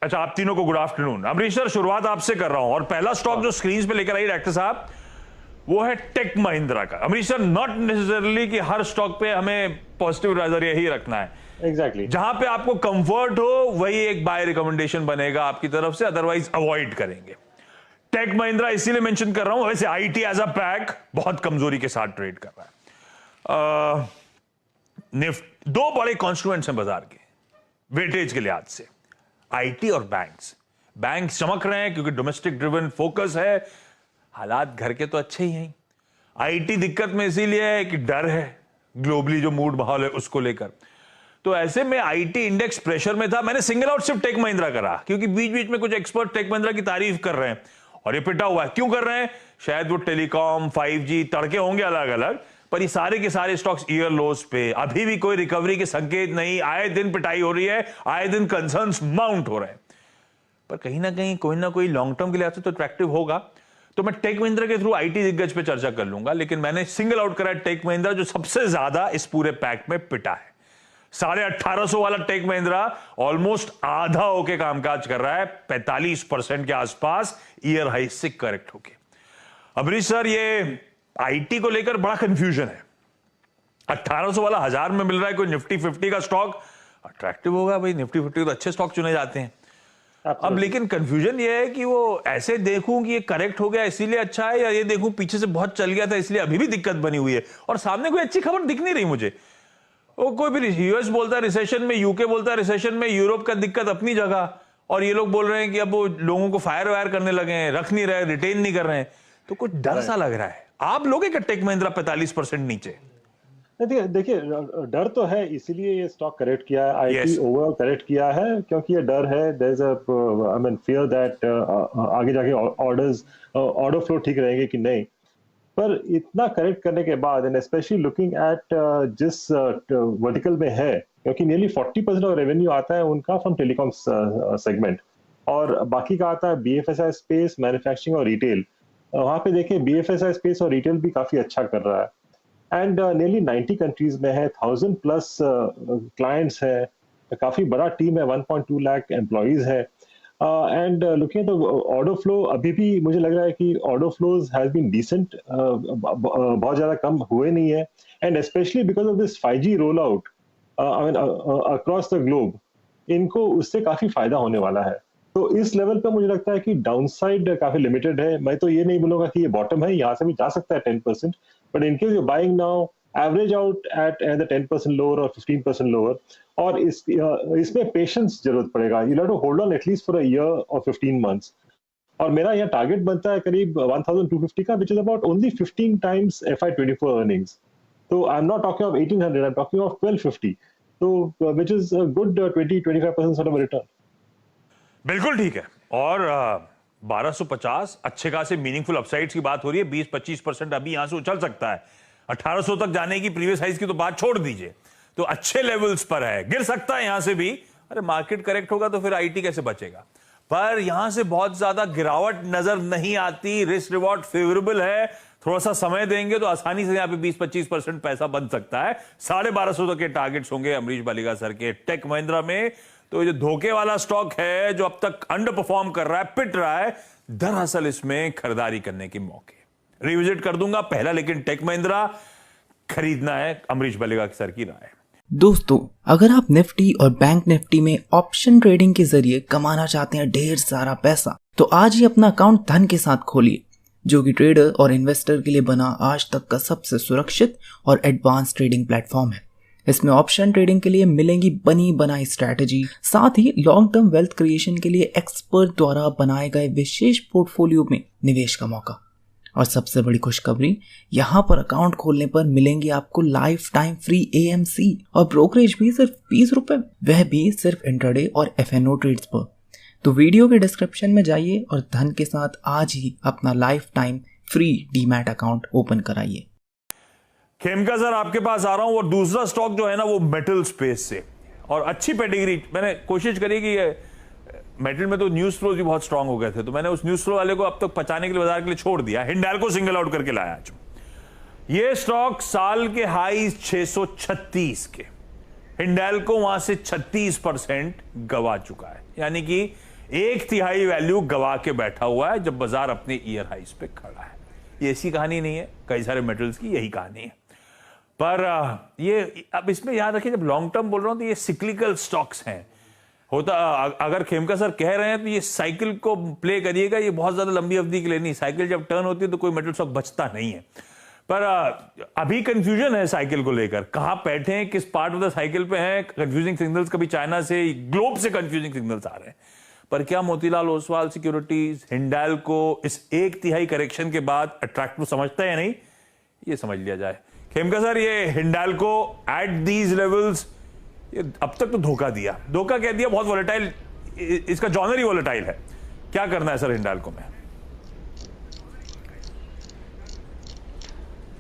अच्छा, आप तीनों को गुड आफ्टरनून। अमरीश सर, शुरुआत आपसे कर रहा हूं और पहला स्टॉक जो स्क्रीन पे लेकर आई डॉक्टर साहब, वो है टेक महिंद्रा का। अमरीश सर, नॉट नेसेसरली कि हर स्टॉक पे हमें पॉजिटिव नजरिया ही रखना है। एग्जैक्टली जहां पे आपको कंफर्ट हो वही एक बाय रिकमेंडेशन बनेगा आपकी तरफ से, अदरवाइज अवॉइड करेंगे। टेक महिंद्रा इसीलिए मेंशन कर रहा हूं, वैसे आईटी एज अ पैक बहुत कमजोरी के साथ ट्रेड कर रहा है। निफ्ट, दो बड़े कॉन्स्टिट्यूएंट्स हैं बाजार के वेटेज के लिहाज से, आईटी और बैंक्स। बैंक्स चमक रहे हैं क्योंकि डोमेस्टिक ड्रिवन फोकस है, हालात घर के तो अच्छे ही हैं। आईटी दिक्कत में इसीलिए है कि डर है ग्लोबली जो मूड माहौल है उसको लेकर। तो ऐसे में आईटी इंडेक्स प्रेशर में था। मैंने सिंगल आउट सिर्फ टेक महिंद्रा करा क्योंकि बीच बीच में कुछ एक्सपर्ट टेक महिंद्रा की तारीफ कर रहे हैं और ये पिटा हुआ है। क्यों कर रहे हैं? शायद वो टेलीकॉम 5G तड़के होंगे अलग अलग, पर ये सारे के सारे स्टॉक्स ईयर लोस पे, अभी भी कोई रिकवरी के संकेत नहीं। आए दिन पिटाई हो रही है, आए दिन कंसर्न्स माउंट हो रहे हैं, पर कहीं ना कहीं कोई ना कोई लॉन्ग टर्म के लिए तो अट्रैक्टिव होगा। तो मैं टेक महिंद्रा के थ्रू आईटी दिग्गज पे चर्चा कर लूंगा, लेकिन मैंने सिंगल आउट करा टेक महिंद्रा जो सबसे ज्यादा इस पूरे पैक में पिटा है। 1850 वाला टेक महिंद्रा ऑलमोस्ट आधा होके कामकाज कर रहा है, 45% के आसपास ईयर हाई से करेक्ट होके। अमरीश सर, ये आईटी को लेकर बड़ा कंफ्यूजन है। 1800 वाला 1000 में मिल रहा है, कोई निफ्टी 50 का स्टॉक अट्रैक्टिव होगा भाई, निफ्टी 50 तो अच्छे स्टॉक चुने जाते हैं। अब लेकिन कंफ्यूजन ये है कि वो ऐसे देखूं कि ये करेक्ट हो गया इसीलिए अच्छा है, या ये देखूं पीछे से बहुत चल गया था इसलिए अभी भी दिक्कत बनी हुई है, और सामने कोई अच्छी खबर दिख नहीं रही मुझे। वो कोई भी यूएस बोलता है रिसेशन में, यूके बोलता है रिसेशन में, यूरोप का दिक्कत अपनी जगह, और ये लोग बोल रहे हैं कि अब वो लोगों को फायर वायर करने लगे हैं, रख नहीं रहे, रिटेन नहीं कर रहे हैं, तो कुछ डर सा लग रहा है। आप लोगे क्या टेक महिंद्रा 45% नीचे? देखिए, डर तो है, इसीलिए ये स्टॉक करेक्ट किया है, आईटी ओवरऑल करेक्ट किया है, क्योंकि ये डर है, there is a I mean fear that आगे जाके ऑर्डर फ्लो ठीक रहेंगे कि नहीं। पर इतना करेक्ट करने के बाद, एंड स्पेशली लुकिंग एट जिस वर्टिकल में है, क्योंकि नियरली 40% ऑफ रेवेन्यू आता है उनका फ्रॉम टेलीकॉम सेगमेंट, और बाकी का आता है बीएफएसआई स्पेस, मैन्युफैक्चरिंग और रिटेल। वहां पे देखिए बीएफएसआई स्पेस और रिटेल भी काफी अच्छा कर रहा है, एंड नियरली 90 कंट्रीज में है, 1000 प्लस क्लाइंट्स है, काफी बड़ा टीम है, 1.2 लाख एम्प्लॉइज है, एंड लुकिंग तो ऑर्डर फ्लो अभी भी मुझे लग रहा है कि order flows has been decent, बहुत ज्यादा कम हुए नहीं है, and specially because of this 5G roll out I mean across the globe, इनको उससे काफी फायदा होने वाला है। तो इस लेवल पे मुझे लगता है कि डाउनसाइड काफी लिमिटेड है। मैं तो ये नहीं बोलूंगा कि ये बॉटम है, यहाँ से भी जा सकता है 10%, but in case you buying now, average out at the 10% lower or 15% lower, और इसमें पेशेंस जरूरत पड़ेगा। You have to hold on at least for a year or 15 months, और मेरा यहाँ टारगेट बनता है करीब 1250 का, which is about only 15 times FY24 earnings. तो I am not talking of 1800, I am talking of 1250, तो which is a good 20-25% sort of return. बिल्कुल ठीक है, और 1250 अच्छे खासे मीनिंगफुल अपसाइड्स की बात हो रही है। 20-25% अभी यहां से उछल सकता है। 1800 तक जाने की प्रीवियस हाइज की तो बात छोड़ दीजिए, तो अच्छे लेवल्स पर है, गिर सकता है यहां से भी। अरे मार्केट करेक्ट होगा तो फिर आईटी कैसे बचेगा? पर यहां से बहुत ज्यादा गिरावट नजर नहीं आती, रिस्क रिवॉर्ड फेवरेबल है। थोड़ा सा समय देंगे तो आसानी से यहां पे 20-25% पैसा बन सकता है। 1250 तक के टारगेट्स होंगे अमरीश बालिगा सर के टेक महिंद्रा में। तो ये धोखे वाला स्टॉक है जो अब तक अंडर परफॉर्म कर रहा है, पिट रहा है, दरअसल इसमें खरीदारी करने के मौके रिविजिट कर दूंगा पहला, लेकिन टेक महिंद्रा खरीदना है। अमरीश बालिगा सर की राय। दोस्तों, अगर आप निफ्टी और बैंक निफ्टी में ऑप्शन ट्रेडिंग के जरिए कमाना चाहते हैं ढेर सारा पैसा, तो आज ही अपना अकाउंट धन के साथ खोलिए, जो कि ट्रेडर और इन्वेस्टर के लिए बना आज तक का सबसे सुरक्षित और एडवांस ट्रेडिंग प्लेटफॉर्म है। इसमें ऑप्शन ट्रेडिंग के लिए मिलेंगी बनी बनाई स्ट्रैटेजी, साथ ही लॉन्ग टर्म वेल्थ क्रिएशन के लिए एक्सपर्ट द्वारा बनाए गए विशेष पोर्टफोलियो में निवेश का मौका। और सबसे बड़ी खुशखबरी, यहाँ पर अकाउंट खोलने पर मिलेंगे आपको लाइफ टाइम फ्री AMC और ब्रोकरेज भी सिर्फ 20 रुपए, वह भी सिर्फ इंट्राडे और FNO ट्रेड्स पर। तो वीडियो के डिस्क्रिप्शन में जाइए और धन के साथ आज ही अपना life time free demat account open कराइए। खेमका सर, आपके पास आ रहा हूं। और दूसरा स्टॉक जो है ना, वो मेटल स्पेस से, और अच्छी पेडिग्री। मैंने कोशिश करी कि मेटल में तो न्यूज फ्लो भी बहुत स्ट्रांग हो गए थे, तो मैंने उस न्यूज फ्लो वाले को अब तक पचाने के लिए बाजार के लिए छोड़ दिया। हिंडाल्को सिंगल आउट करके लाया आज। ये स्टॉक साल के हाई 636 के, हिंडाल्को वहां से 36% गवा चुका है, यानी कि 1/3 वैल्यू गवा के बैठा हुआ है जब बाजार अपने ईयर हाइस पे खड़ा है। ये ऐसी कहानी नहीं है, कई सारे मेटल्स की यही कहानी है। पर ये अब इसमें याद रखिए, जब लॉन्ग टर्म बोल रहा हूं तो ये सिक्लिकल स्टॉक्स हैं। होता अगर खेमका सर कह रहे हैं तो ये साइकिल को प्ले करिएगा, ये बहुत ज्यादा लंबी अवधि के लिए नहीं। साइकिल जब टर्न होती है तो कोई मेटल स्टॉक बचता नहीं है। पर अभी कंफ्यूजन है साइकिल को लेकर, कहां बैठे हैं, किस पार्ट ऑफ द साइकिल पे हैं। कंफ्यूजिंग सिग्नल्स कभी चाइना से, ग्लोब से कंफ्यूजिंग सिग्नल्स आ रहे हैं। पर क्या मोतीलाल ओसवाल सिक्योरिटीज हिंडाल्को इस 1/3 करेक्शन के बाद अट्रैक्टिव समझता है या नहीं, ये समझ लिया जाए। खेमका सर, ये हिंडाल्को एट दीज लेवल्स ये अब तक तो धोखा दिया, धोखा कह दिया, बहुत वोलेटाइल, इसका जॉनर ही वोलेटाइल है। क्या करना है सर हिंडाल्को में?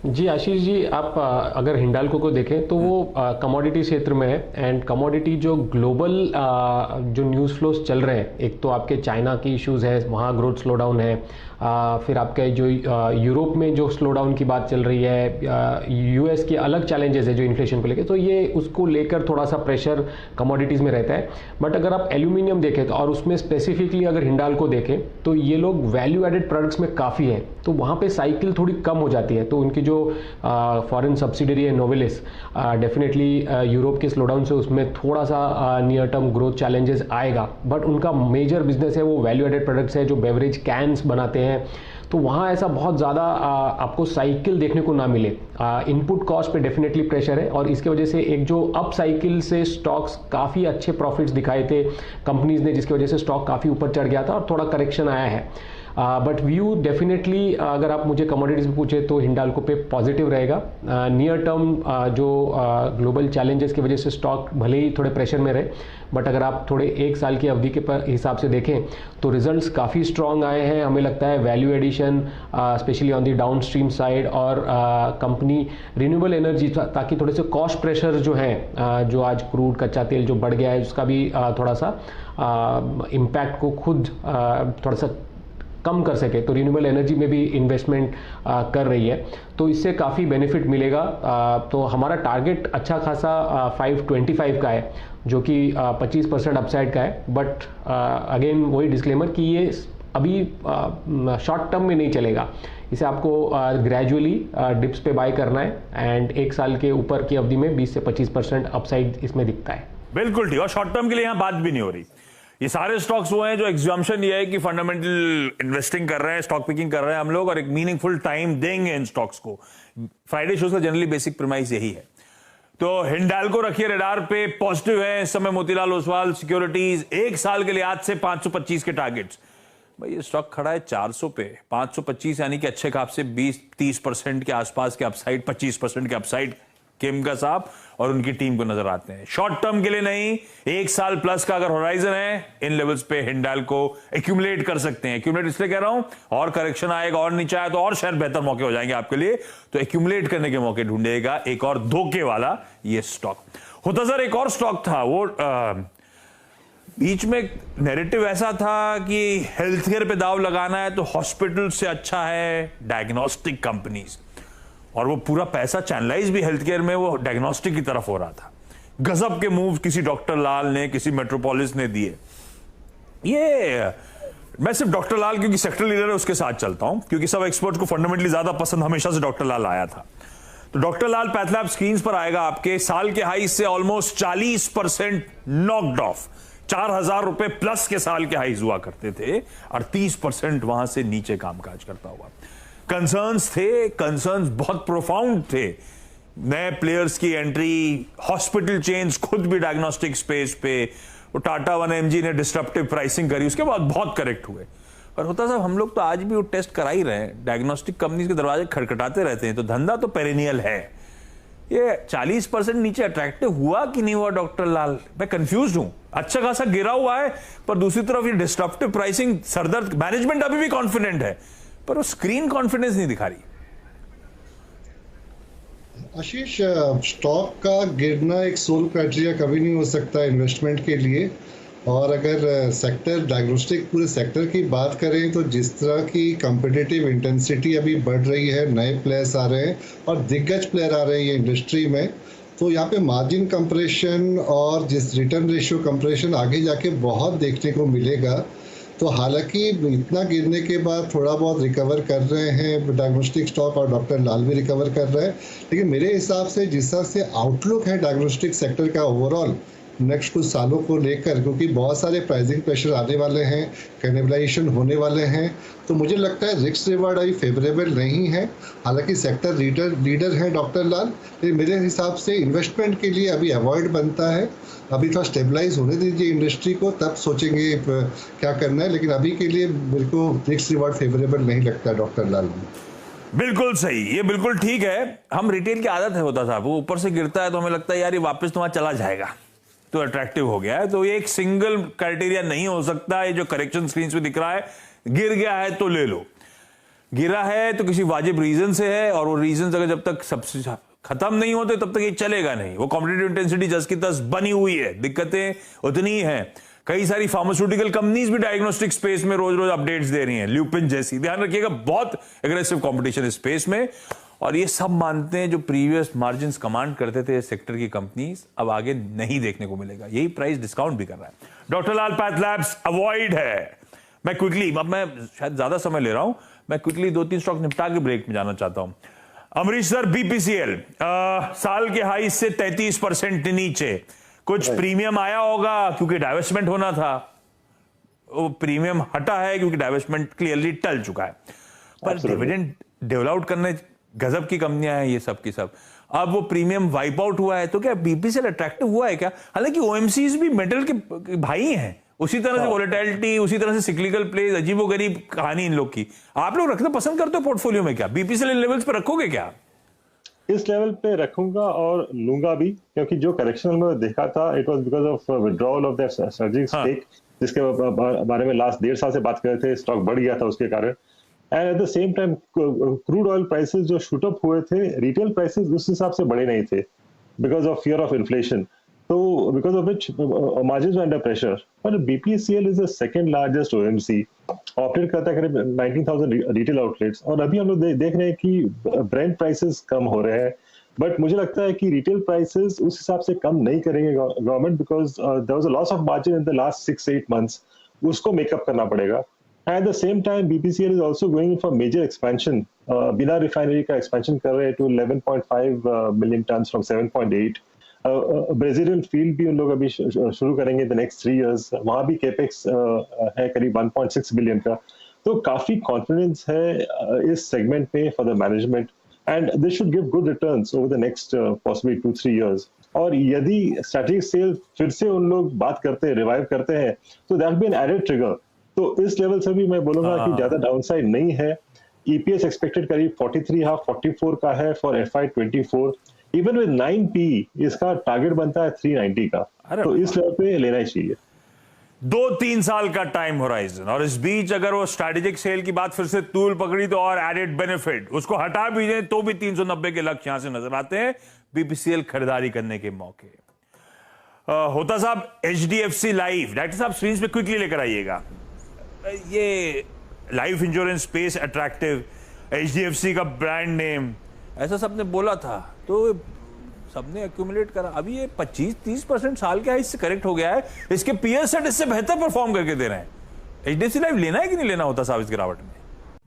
जी आशीष जी, आप अगर हिंडाल्को को देखें तो वो कमोडिटी क्षेत्र में है। एंड कमोडिटी जो ग्लोबल जो न्यूज़ फ्लोज चल रहे हैं, एक तो आपके चाइना की इश्यूज है, वहाँ ग्रोथ स्लो डाउन है, फिर आपके जो यूरोप में जो स्लो डाउन की बात चल रही है, यूएस के अलग चैलेंजेस है जो इन्फ्लेशन को लेकर, तो ये उसको लेकर थोड़ा सा प्रेशर कमोडिटीज़ में रहता है। बट अगर आप एल्यूमिनियम देखें तो, और उसमें स्पेसिफिकली अगर हिंडाल्को देखें तो ये लोग वैल्यू एडेड प्रोडक्ट्स में काफ़ी है, तो वहाँ पे साइकिल थोड़ी कम हो जाती है। तो उनकी जो फॉरेन सब्सिडरी है नोवेलिस, डेफिनेटली यूरोप के स्लोडाउन से उसमें थोड़ा सा नियर टर्म ग्रोथ चैलेंजेस आएगा। बट उनका मेजर बिजनेस है वो वैल्यू एडेड प्रोडक्ट्स है, जो बेवरेज कैंस बनाते हैं, तो वहाँ ऐसा बहुत ज़्यादा आपको साइकिल देखने को ना मिले। इनपुट कॉस्ट पे डेफिनेटली प्रेशर है, और इसके वजह से एक जो अप साइकिल से स्टॉक्स काफ़ी अच्छे प्रॉफिट्स दिखाए थे कंपनीज ने, जिसकी वजह से स्टॉक काफ़ी ऊपर चढ़ गया था और थोड़ा करेक्शन आया है। बट व्यू डेफिनेटली अगर आप मुझे कमोडिटीज में पूछे तो हिंडाल्को पे पॉजिटिव रहेगा। नियर टर्म जो ग्लोबल चैलेंजेस की वजह से स्टॉक भले ही थोड़े प्रेशर में रहे, बट अगर आप थोड़े 1 साल की अवधि के हिसाब से देखें तो रिजल्ट्स काफ़ी स्ट्रॉन्ग आए हैं। हमें लगता है value addition specially on the downstream side, और कंपनी रिन्यूएबल एनर्जी, ताकि थोड़े से कॉस्ट प्रेशर जो हैं, जो आज क्रूड कच्चा तेल जो बढ़ गया है उसका भी थोड़ा सा इम्पैक्ट को खुद थोड़ा सा कम कर सके, तो रिन्यूएबल एनर्जी में भी इन्वेस्टमेंट कर रही है, तो इससे काफ़ी बेनिफिट मिलेगा। तो हमारा टारगेट अच्छा खासा 525 का है, जो कि 25% अपसाइड का है। बट अगेन वही डिस्क्लेमर कि ये अभी शॉर्ट टर्म में नहीं चलेगा, इसे आपको ग्रेजुअली डिप्स पे बाय करना है, एंड 1 साल के ऊपर की अवधि में 20 से 25% अपसाइड इसमें दिखता है। बिल्कुल ठीक, और शॉर्ट टर्म के लिए यहाँ बात भी नहीं हो रही। ये सारे स्टॉक्स वो हैं जो एग्जाम्पशन ये है कि फंडामेंटल इन्वेस्टिंग कर रहे हैं, स्टॉक पिकिंग कर रहे हैं हम लोग, और एक मीनिंगफुल टाइम देंगे इन स्टॉक्स को। फ्राइडे शोज का जनरली बेसिक प्रीमाइस यही है। तो हिंडाल्को रखिए रडार पे, पॉजिटिव है इस समय। मोतीलाल ओसवाल सिक्योरिटीज 1 साल के लिए आज से 525 के टारगेट्स। भाई ये स्टॉक खड़ा है 400 पे, 525 यानी कि अच्छे खाप से 20-30% के आसपास के अपसाइड, 25% के अपसाइड खेमका साहब और उनकी टीम को नजर आते हैं। शॉर्ट टर्म के लिए नहीं, 1 साल प्लस का अगर होराइजन है, इन लेवल्स पे हिंडाल्को एक्यूमुलेट कर सकते हैं। एक्यूमुलेट इसलिए कह रहा हूं, और करेक्शन आएगा और नीचे आया तो और शायद बेहतर मौके हो जाएंगे आपके लिए, तो एक्यूमुलेट करने के मौके ढूंढेगा एक और धोखे वाला ये स्टॉक। होता सर एक और स्टॉक था, वो बीच में नैरेटिव ऐसा था कि हेल्थ केयर पे दाव लगाना है तो हॉस्पिटल से अच्छा है डायग्नोस्टिक कंपनीज, और वो पूरा पैसा चैनलाइज भी हेल्थ केयर में वो डायग्नोस्टिक की तरफ हो रहा था। गजब के मूव किसी डॉक्टर लाल ने, किसी मेट्रोपोलिस ने दिए। ये मैं सिर्फ डॉक्टर लाल क्योंकि सेक्टर लीडर है उसके साथ चलता हूं, क्योंकि सब एक्सपर्ट को फंडामेंटली ज्यादा पसंद हमेशा से डॉक्टर लाल आया था। तो डॉक्टर लाल पैथलैब स्क्रीन पर आएगा आपके, साल के हाई से ऑलमोस्ट 40% नॉक्ड ऑफ। 4,000 रुपए प्लस के साल के हाईज हुआ करते थे और 30% वहां से नीचे कामकाज करता हुआ। कंसर्न्स थे, कंसर्न्स बहुत प्रोफाउंड थे, नए प्लेयर्स की एंट्री, हॉस्पिटल चेन्स खुद भी डायग्नोस्टिक स्पेस पे, वो टाटा 1mg ने डिस्ट्रप्टिव प्राइसिंग करी, उसके बाद बहुत करेक्ट हुए। और होता साहब हम लोग तो आज भी वो टेस्ट करा ही रहे हैं, डायग्नोस्टिक कंपनीज के दरवाजे खटखटाते रहते हैं, तो धंधा तो पेरेनियल है। ये 40% नीचे अट्रैक्टिव हुआ कि नहीं हुआ डॉक्टर लाल, मैं कंफ्यूज हूं। अच्छा खासा गिरा हुआ है, पर दूसरी तरफ ये डिस्ट्रप्टिव प्राइसिंग सरदर्द, मैनेजमेंट अभी भी कॉन्फिडेंट है पर वो स्क्रीन कॉन्फिडेंस नहीं दिखा रही। आशीष, स्टॉक का गिरना एक सोल क्राइटेरिया कभी नहीं हो सकता इन्वेस्टमेंट के लिए। और अगर सेक्टर डायग्नोस्टिक पूरे सेक्टर की बात करें तो जिस तरह की कॉम्पिटिटिव इंटेंसिटी अभी बढ़ रही है, नए प्लेयर्स आ रहे हैं और दिग्गज प्लेयर आ रहे हैं ये इंडस्ट्री में, तो यहाँ पे मार्जिन कंप्रेशन और जिस रिटर्न रेशियो कंप्रेशन आगे जाके बहुत देखने को मिलेगा। तो हालांकि इतना गिरने के बाद थोड़ा बहुत रिकवर कर रहे हैं डायग्नोस्टिक स्टॉक और डॉक्टर लाल भी रिकवर कर रहे हैं, लेकिन मेरे हिसाब से जिस हिसाब से आउटलुक है डायग्नोस्टिक सेक्टर का ओवरऑल नेक्स्ट कुछ सालों को लेकर, क्योंकि बहुत सारे प्राइसिंग प्रेशर आने वाले हैं, कैनिबलाइजेशन होने वाले हैं, तो मुझे लगता है रिस्क रिवार्ड अभी फेवरेबल नहीं है। हालांकि सेक्टर लीडर हैं डॉक्टर लाल, लेकिन मेरे हिसाब से इन्वेस्टमेंट के लिए अभी अवॉइड बनता है। अभी थोड़ा स्टेबलाइज होने दीजिए इंडस्ट्री को, तब सोचेंगे क्या करना है, लेकिन अभी के लिए मेरे को रिस्क रिवार्ड फेवरेबल नहीं लगता डॉक्टर लाल में। बिल्कुल सही, ये बिल्कुल ठीक है। हम रिटेल की आदत है होता था, वो ऊपर से गिरता है तो हमें लगता है यार ये वापस तुम्हारा चला जाएगा, तो अट्रैक्टिव हो गया है। तो ये एक सिंगल क्राइटेरिया नहीं हो सकता। ये जो करेक्शन स्क्रीन पे दिख रहा है, गिर गया है तो ले लो, गिरा है तो किसी वाजिब रीजन से है, और वो रीजन अगर जब तक सबसे खत्म नहीं होते तब तक ये चलेगा नहीं। वो कॉम्पिटिटिव इंटेंसिटी जस की तस बनी हुई है, दिक्कतें उतनी ही हैं। कई सारी फार्मास्यूटिकल कंपनीज भी डायग्नोस्टिक स्पेस में रोज रोज अपडेट्स दे रही हैं, ल्यूपिन जैसी। ध्यान रखिएगा, बहुत एग्रेसिव कंपटीशन इस स्पेस में, और ये सब मानते हैं जो प्रीवियस मार्जिन्स कमांड करते थे सेक्टर की कंपनीज, अब आगे नहीं देखने को मिलेगा। यही प्राइस डिस्काउंट भी कर रहा है। डॉक्टर लाल पैथ लैब्स अवॉइड है। मैं क्विकली, अब मैं शायद ज्यादा समय ले रहा हूं, मैं क्विकली 2-3 स्टॉक निपटा के ब्रेक में जाना चाहता हूं। अमृतसर बीपीसीएल साल के हाई से 33% नीचे। कुछ प्रीमियम आया होगा क्योंकि डाइवेस्टमेंट होना था, वो प्रीमियम हटा है क्योंकि डाइवेस्टमेंट क्लियरली टल चुका है। पर डिविडेंड डेवलप करने गजब की कंपनियां हैं ये सब की सब। अब वो प्रीमियम वाइप आउट हुआ है तो क्या बीपीसीएल अट्रैक्टिव हुआ है क्या? हालांकि ओएमसीज भी मेटल के भाई हैं, उसी तरह से वोलेटिलिटी, उसी तरह से सिक्लिकल प्लेज, अजीबोगरीब कहानी इन लोग की। आप लोग रखना पसंद करते हो पोर्टफोलियो में क्या? बीपीसीएल लेवल्स पे रखोगे क्या? इस लेवल पे रखूंगा और लूंगा भी, क्योंकि जो करेक्शन में देखा था it was because of withdrawal of that surging stake, जिसके बारे में लास्ट 1.5 साल से बात कर रहे थे। स्टॉक बढ़ गया था उसके कारण। And at the same time crude oil prices जो शूट अप हुए थे, रिटेल प्राइसेस उस हिसाब से बढ़े नहीं थे because of fear of inflation, तो because of which margins were under pressure. पर BPCL is the second largest OMC, operate करता है करीब 19,000 रिटेल आउटलेट्स, और अभी हम लोग देख रहे हैं कि ब्रेंट प्राइसेस कम हो रहे हैं, बट मुझे लगता है कि रिटेल प्राइसेस उस हिसाब से कम नहीं करेंगे government, because there was a loss of margin in the last 6-8 months, उसको मेकअप करना पड़ेगा। At the same time, BPCL is also going for major expansion. बिना रिफाइनरी का एक्सपेंशन कर रहे हैं to 11.5 million tons from 7.8. Brazilian field भी उन लोग अभी शुरू करेंगे the next 3 years. वहां भी कैपेक्स है करीब 1.6 बिलियन का। तो काफी कॉन्फिडेंस है इस सेगमेंट में for the management, and this should give good returns over the next possibly 2-3 years. और यदि स्ट्रेटेजिक सेल फिर से उन लोग बात करते हैं, रिवाइव करते हैं, तो that be an added trigger. तो इस लेवल से भी मैं बोलूंगा कि ज्यादा डाउनसाइड नहीं है। ईपीएस एक्सपेक्टेड करीब 43.5-44 का है for FY24। Even with 9P इसका टारगेट बनता है 390 का, तो इस लेवल पे लेना ही चाहिए। 2-3 साल का टाइम होराइजन, और इस बीच अगर वो स्ट्रेटेजिक सेल की बात फिर से तूल पकड़ी तो और एडेड बेनिफिट, उसको हटा भी दें तो भी 390 के लक्ष्य यहां से नजर आते हैं। बीपीसीएल खरीदारी करने के मौके। होता साहब HDFC लाइफ, डायरेक्टर साहब स्क्रीन पे क्विकली लेकर आइएगा। ये life insurance space attractive, HDFC का ब्रांड नेम, ऐसा सबने बोला था तो सबने एक्यूमुलेट करा। अभी ये 25-30% साल के हाई से करेक्ट हो गया है। इसके पीयर सेट इससे बेहतर परफॉर्म करके दे रहे हैं। HDFC लाइफ लेना है कि नहीं लेना होता साहब इस गिरावट में?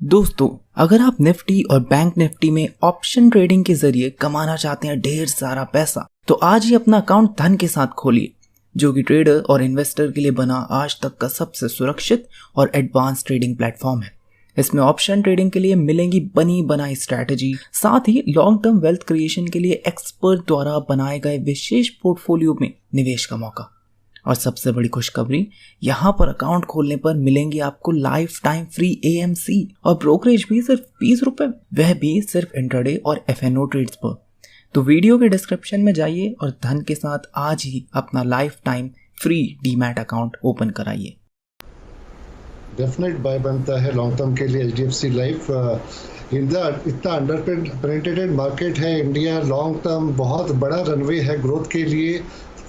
दोस्तों, अगर आप निफ्टी और बैंक निफ्टी में ऑप्शन ट्रेडिंग के जरिए कमाना चाहते हैं ढेर सारा पैसा, तो आज ही अपना अकाउंट धन के साथ खोलिए, जो कि ट्रेडर और इन्वेस्टर के लिए बना आज तक का सबसे सुरक्षित और एडवांस ट्रेडिंग प्लेटफॉर्म है। इसमें ऑप्शन ट्रेडिंग के लिए मिलेंगी बनी बनाई स्ट्रैटेजी, साथ ही लॉन्ग टर्म वेल्थ क्रिएशन के लिए एक्सपर्ट द्वारा बनाए गए विशेष पोर्टफोलियो में निवेश का मौका। और सबसे बड़ी खुशखबरी, यहाँ पर अकाउंट खोलने पर मिलेंगी आपको लाइफ टाइम फ्री AMC और ब्रोकरेज भी सिर्फ 20 रुपए, वह भी सिर्फ इंट्राडे और FNO ट्रेड्स पर। तो वीडियो के डिस्क्रिप्शन में जाइए और धन के साथ आज ही अपना life time free demat account open कराइए। डेफिनेट बाय बनता है लॉन्ग टर्म के लिए HDFC लाइफ। इतना अंडर पेनिट्रेटेड मार्केट है इंडिया, लॉन्ग टर्म बहुत बड़ा रनवे है ग्रोथ के लिए।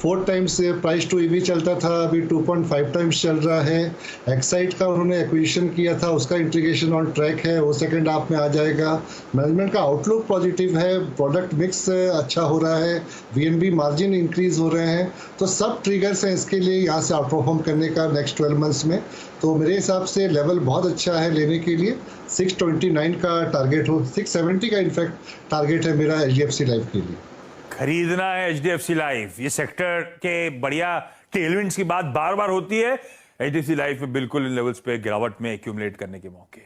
4 टाइम्स प्राइस टू ईवी चलता था, अभी 2.5 टाइम्स चल रहा है। एक्साइट का उन्होंने एक्विजिशन किया था, उसका इंटीग्रेशन ऑन ट्रैक है, वो सेकंड हाफ में आ जाएगा। मैनेजमेंट का आउटलुक पॉजिटिव है, प्रोडक्ट मिक्स अच्छा हो रहा है, वीएनबी मार्जिन इंक्रीज हो रहे हैं, तो सब ट्रिगर्स हैं इसके लिए यहाँ से आउट परफॉर्म करने का नेक्स्ट 12 मंथ्स में। तो मेरे हिसाब से लेवल बहुत अच्छा है लेने के लिए। 629 का टारगेट हो, 670 का इनफैक्ट टारगेट है मेरा एचडीएफसी लाइफ के लिए। खरीदना है एचडीएफसी लाइफ। ये सेक्टर के बढ़िया टेलविंड्स की बात बार बार होती है। एचडीएफसी लाइफ में बिल्कुल इन लेवल्स पे गिरावट में एक्यूमुलेट करने के मौके।